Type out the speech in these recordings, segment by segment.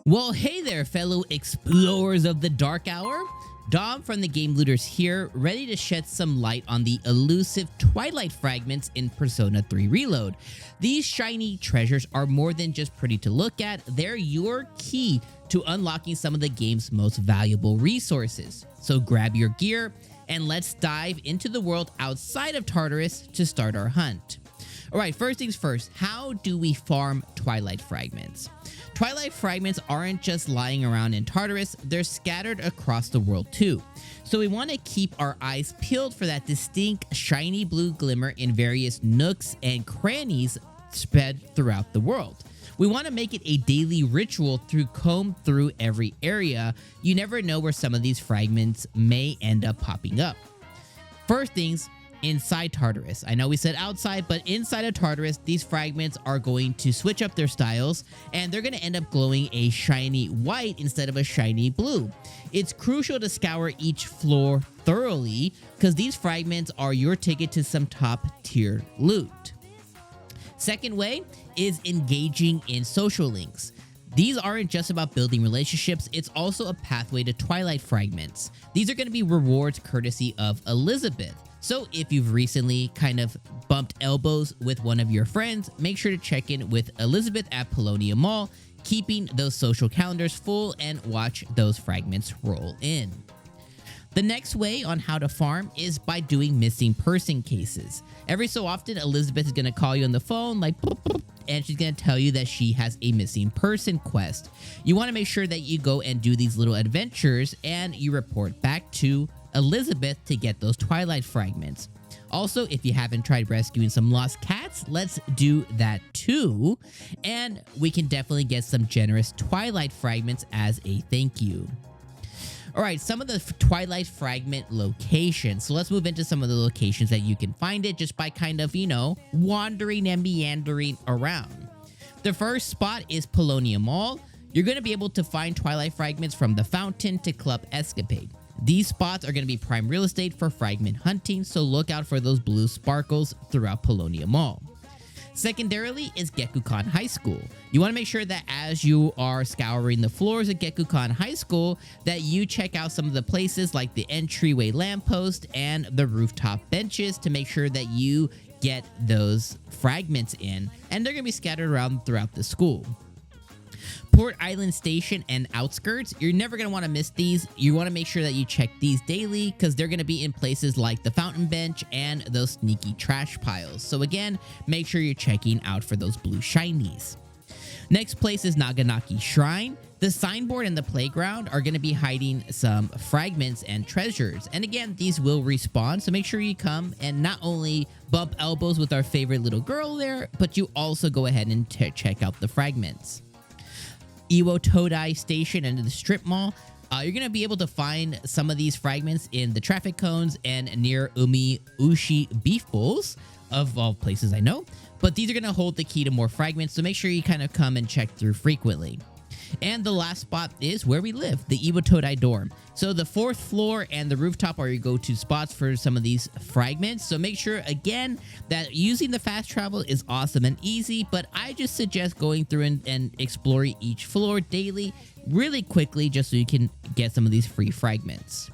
Well, hey there, fellow explorers of the Dark Hour. Dom from the Game Looters here, ready to shed some light on the elusive Twilight Fragments in Persona 3 Reload. These shiny treasures are more than just pretty to look at, they're your key to unlocking some of the game's most valuable resources. So grab your gear, and let's dive into the world outside of Tartarus to start our hunt. Alright, first things first, how do we farm Twilight Fragments? Twilight Fragments aren't just lying around in Tartarus, they're scattered across the world too. So we want to keep our eyes peeled for that distinct shiny blue glimmer in various nooks and crannies spread throughout the world. We want to make it a daily ritual to comb through every area. You never know where some of these fragments may end up popping up. First things, inside Tartarus. I know we said outside, but inside of Tartarus, these fragments are going to switch up their styles, and they're going to end up glowing a shiny white instead of a shiny blue. It's crucial to scour each floor thoroughly, because these fragments are your ticket to some top tier loot. Second way is engaging in social links. These aren't just about building relationships, it's also a pathway to Twilight Fragments. These are going to be rewards courtesy of Elizabeth. So if you've recently kind of bumped elbows with one of your friends, make sure to check in with Elizabeth at Paulownia Mall, keeping those social calendars full and watch those fragments roll in. The next way on how to farm is by doing missing person cases. Every so often, Elizabeth is going to call you on the phone like boop, boop, and she's going to tell you that she has a missing person quest. You want to make sure that you go and do these little adventures and you report back to Elizabeth to get those Twilight Fragments. Also, if you haven't tried rescuing some lost cats, let's do that too. And we can definitely get some generous Twilight Fragments as a thank you. Alright, some of the Twilight Fragment locations. So let's move into some of the locations that you can find it just by kind of, wandering and meandering around. The first spot is Paulownia Mall. You're going to be able to find Twilight Fragments from the Fountain to Club Escapade. These spots are going to be prime real estate for fragment hunting, so look out for those blue sparkles throughout Paulownia Mall. Secondarily is Gekukan High School. You want to make sure that as you are scouring the floors at Gekukan High School, that you check out some of the places like the entryway lamppost and the rooftop benches to make sure that you get those fragments in, and they're going to be scattered around throughout the school. Port Island Station and outskirts, you're never going to want to miss these. You want to make sure that you check these daily because they're going to be in places like the fountain bench and those sneaky trash piles. So again, make sure you're checking out for those blue shinies. Next place is Naganaki Shrine. The signboard and the playground are going to be hiding some fragments and treasures. And again, these will respawn, so make sure you come and not only bump elbows with our favorite little girl there, but you also go ahead and check out the fragments. Iwo Todai Station and the Strip Mall. You're going to be able to find some of these fragments in the traffic cones and near Umi Ushi beef bowls, of all places I know. But these are going to hold the key to more fragments, so make sure you kind of come and check through frequently. And the last spot is where we live, the Iwo Todai dorm. So the 4th floor and the rooftop are your go-to spots for some of these fragments. So make sure, again, that using the fast travel is awesome and easy, but I just suggest going through and exploring each floor daily really quickly just so you can get some of these free fragments.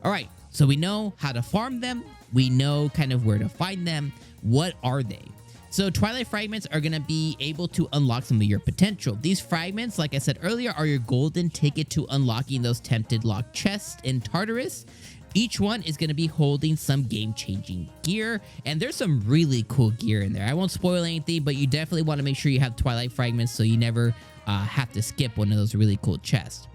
All right, so we know how to farm them. We know kind of where to find them. What are they? So Twilight Fragments are going to be able to unlock some of your potential. These fragments, like I said earlier, are your golden ticket to unlocking those tempted locked chests in Tartarus. Each one is going to be holding some game-changing gear, and there's some really cool gear in there. I won't spoil anything, but you definitely want to make sure you have Twilight Fragments so you never have to skip one of those really cool chests.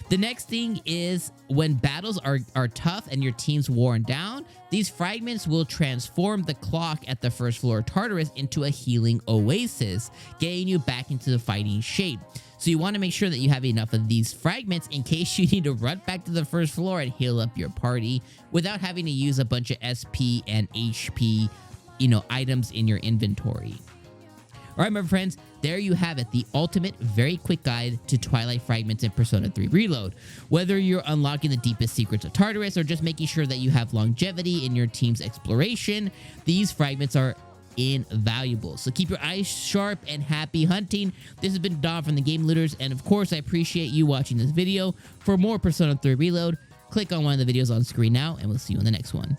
The next thing is when battles are tough and your team's worn down, these fragments will transform the clock at the first floor of Tartarus into a healing oasis, getting you back into the fighting shape. So you want to make sure that you have enough of these fragments in case you need to run back to the first floor and heal up your party without having to use a bunch of SP and HP, items in your inventory. Alright, my friends, there you have it, the ultimate, very quick guide to Twilight Fragments in Persona 3 Reload. Whether you're unlocking the deepest secrets of Tartarus or just making sure that you have longevity in your team's exploration, these fragments are invaluable. So keep your eyes sharp and happy hunting. This has been Dom from the Game Looters, and of course, I appreciate you watching this video. For more Persona 3 Reload, click on one of the videos on screen now, and we'll see you in the next one.